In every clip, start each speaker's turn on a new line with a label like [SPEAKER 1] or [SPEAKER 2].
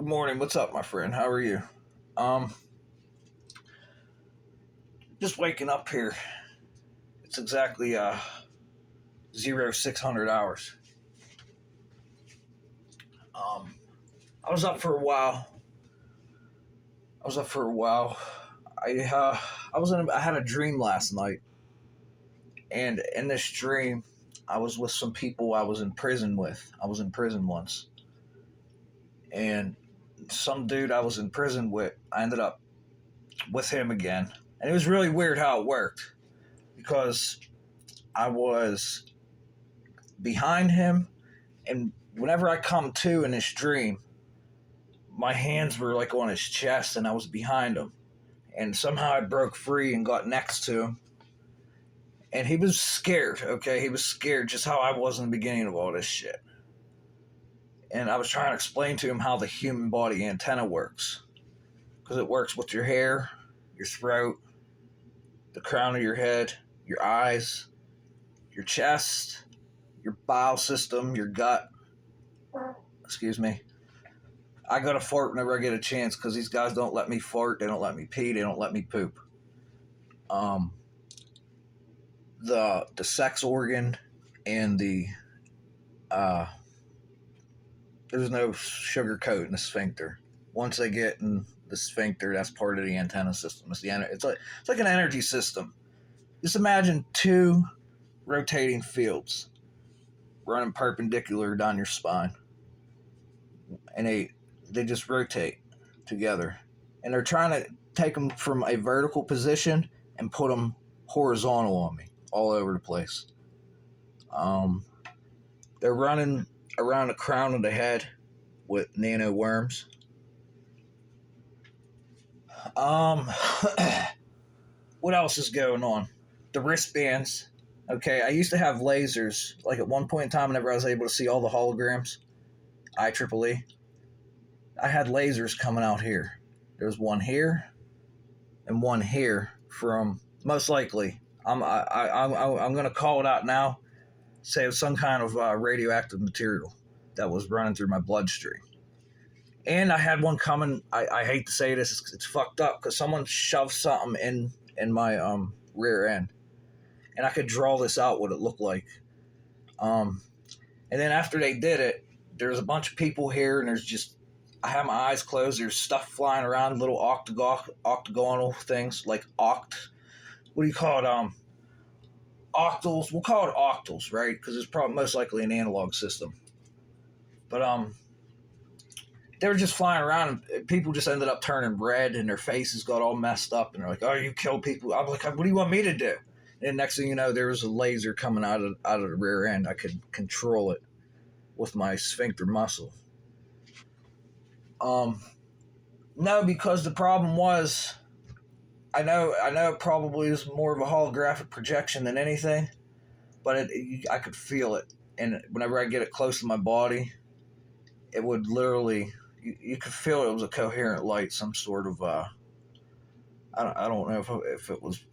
[SPEAKER 1] Good morning. What's up, my friend? How are you? Um, just waking up here. It's exactly 0600 hours. Um, I was up for a while. I was up for a while. I uh, I had a dream last night, and in this dream, I was with some people I was in prison with. I was in prison once, and some dude I was in prison with. I ended up with him again, and it was really weird how it worked because I was behind him. And whenever I come to in this dream, my hands were like on his chest and I was behind him. And somehow I broke free and got next to him. And he was scared, okay? He was scared just how I was in the beginning of all this shit. And I was trying to explain to him how the human body antenna works. Because it works with your hair, your throat, the crown of your head, your eyes, your chest, your bowel system, your gut. Excuse me. I gotta fart whenever I get a chance because these guys don't let me fart. They don't let me pee. They don't let me poop. Um, the sex organ and the uh, there's no sugar coat in the sphincter. Once they get in the sphincter, that's part of the antenna system. It's like an energy system. Just imagine two rotating fields running perpendicular down your spine, and they just rotate together, and they're trying to take them from a vertical position and put them horizontal on me all over the place. Um, they're running around the crown of the head with nano worms. Um, what else is going on? The wristbands. Okay, I used to have lasers. Like at one point in time, whenever I was able to see all the holograms, IEEE, I had lasers coming out here. There was one here and one here from most likely. I'm going to call it out now. Say it was some kind of radioactive material that was running through my bloodstream. And I had one coming. I hate to say this, it's fucked up because someone shoved something in my rear end, and I could draw this out what it looked like. Um, and then after they did it, there's a bunch of people here, and there's just I have my eyes closed. There's stuff flying around, little octagonal things like What do you call it? Octals. We'll call it octals, right? Because it's probably most likely an analog system. But they were just flying around, and people just ended up turning red, and their faces got all messed up, and they're like, "Oh, you kill people." I'm like, "What do you want me to do?" And next thing you know, there was a laser coming out of the rear end. I could control it with my sphincter muscle. Um, no, because the problem was, I know, it probably is more of a holographic projection than anything, but I could feel it, and whenever I get it close to my body, it would literally, you could feel it was a coherent light, some sort of I don't know if it was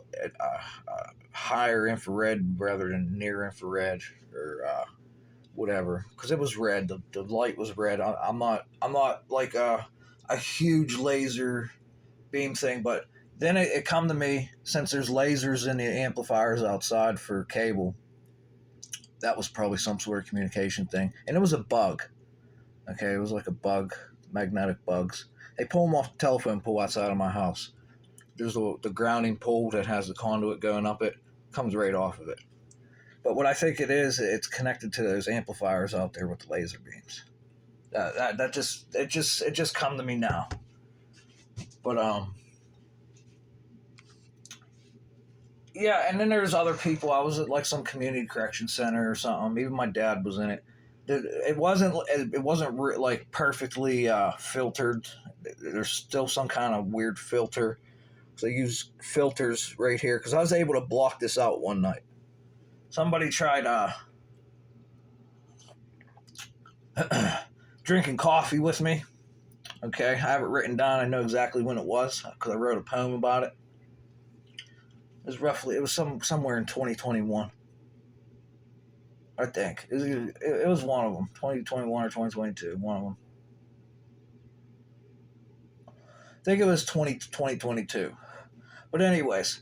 [SPEAKER 1] higher infrared rather than near infrared or whatever, because it was red. The light was red. I'm not like a huge laser beam thing, but then it come to me, since there's lasers in the amplifiers outside for cable, that was probably some sort of communication thing, and it was a bug. Okay, it was like a bug, magnetic bugs. They pull them off the telephone pole outside of my house. There's the grounding pole that has the conduit going up it, comes right off of it. But what I think it is, it's connected to those amplifiers out there with the laser beams. That just come to me now. But yeah, and then there's other people. I was at like some community correction center or something. Even my dad was in it. It wasn't like perfectly filtered. There's still some kind of weird filter. So I use filters right here because I was able to block this out one night. Somebody tried drinking coffee with me. Okay, I have it written down. I know exactly when it was because I wrote a poem about it. Somewhere in 2021. I think it was one of them, 2021 or 2022, one of them. think it was 2022. But anyways,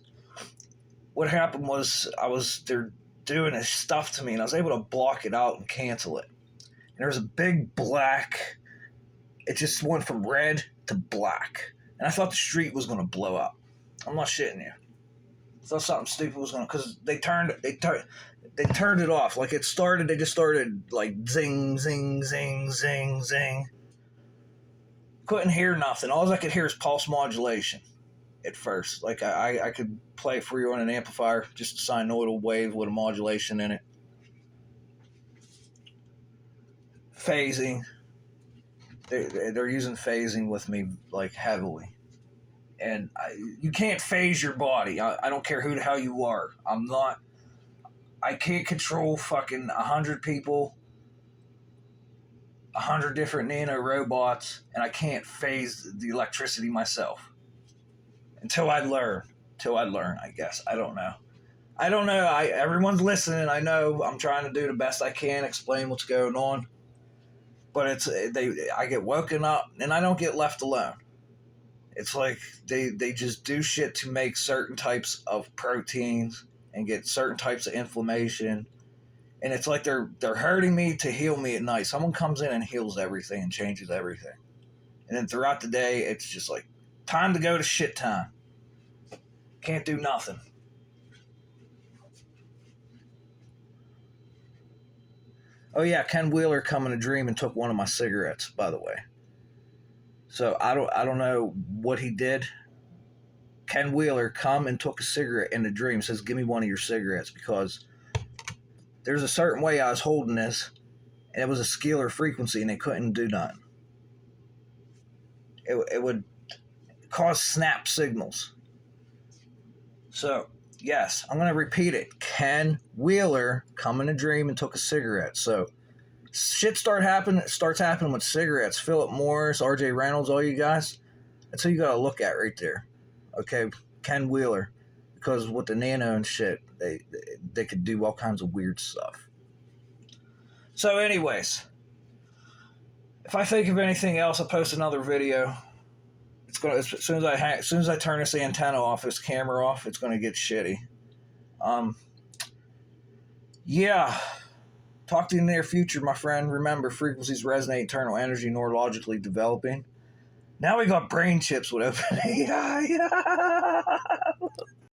[SPEAKER 1] what happened was they're doing this stuff to me, and I was able to block it out and cancel it. And there was a big black. It just went from red to black, and I thought the street was going to blow up. I'm not shitting you. I thought something stupid was going to, because they turned it off. Like it started, they just started like zing, zing, zing, zing, zing. Couldn't hear nothing. All I could hear is pulse modulation at first. Like I could play it for you on an amplifier, just a sinusoidal wave with a modulation in it. Phasing. They're using phasing with me like heavily. And you can't phase your body. I don't care who the hell you are. I can't control fucking 100 people, 100 different nano robots, and I can't phase the electricity myself. Until I learn, I guess. I don't know. Everyone's listening. I know. I'm trying to do the best I can, explain what's going on. But I get woken up, and I don't get left alone. It's like they just do shit to make certain types of proteins and get certain types of inflammation. And it's like they're hurting me to heal me at night. Someone comes in and heals everything and changes everything. And then throughout the day, it's just like, time to go to shit time. Can't do nothing. Oh yeah, Ken Wheeler come in a dream and took one of my cigarettes, by the way. So I don't know what he did. Ken Wheeler come and took a cigarette in a dream, says, give me one of your cigarettes, because there's a certain way I was holding this, and it was a scalar frequency, and they couldn't do nothing. It would cause snap signals. So, yes, I'm going to repeat it. Ken Wheeler come in a dream and took a cigarette. So, shit starts happening with cigarettes. Philip Morris, RJ Reynolds, all you guys. That's who you got to look at right there. Okay, Ken Wheeler. Because with the nano and shit, they could do all kinds of weird stuff. So anyways, if I think of anything else, I'll post another video. As soon as I turn this antenna off, this camera off, it's gonna get shitty. Yeah. Talk to you in the near future, my friend. Remember, frequencies resonate, internal energy neurologically developing. Now we got brain chips with OpenAI.